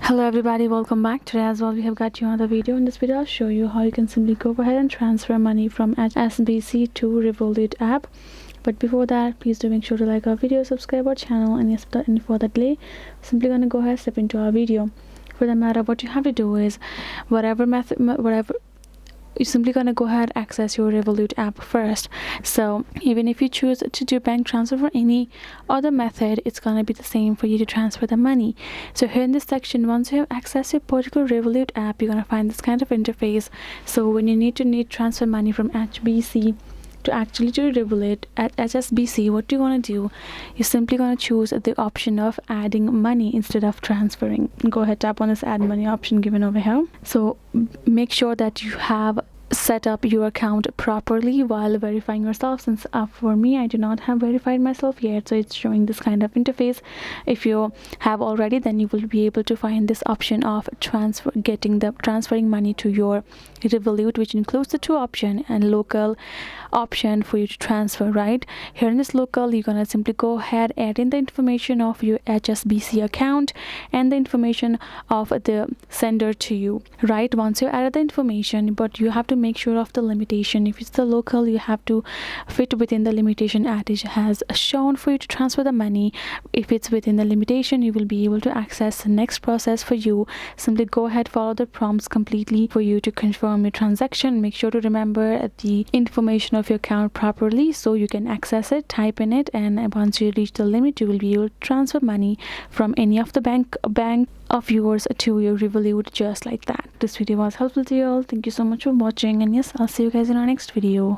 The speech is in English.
Hello everybody, welcome back. Today as well we have got you another video. In this video I'll show you how you can simply go ahead and transfer money from HSBC to Revolut app. But before that, please do make sure to like our video, subscribe our channel, and yes, without any further delay, simply gonna go ahead step into our video. For the matter, what you have to do is whatever you're simply gonna go ahead access your Revolut app first. So even if you choose to do bank transfer for any other method, it's gonna be the same for you to transfer the money. So here in this section, once you have access to a particular Revolut app, you're gonna find this kind of interface. So when you need to transfer money from HSBC to Revolut at HSBC, what you're gonna do, you're simply gonna choose the option of adding money instead of transferring. Go ahead, tap on this add money option given over here. So make sure that you have set up your account properly while verifying yourself, since for me, I do not have verified myself yet, so it's showing this kind of interface. If you have already, then you will be able to find this option of transferring money to your Revolut, which includes the two option and local option for you to transfer. Right here in this local, you're gonna simply go ahead, add in the information of your HSBC account and the information of the sender to you. Right, once you add the information, but you have to make sure of the limitation. If it's the local, you have to fit within the limitation it has shown for you to transfer the money. If it's within the limitation, you will be able to access the next process for you. Simply go ahead, follow the prompts completely for you to confirm your transaction. Make sure to remember the information of your account properly so you can access it, type in it, and once you reach the limit, you will be able to transfer money from any of the bank of yours to your Revolut, just like that. This video was helpful to you all. Thank you so much for watching, and yes, I'll see you guys in our next video.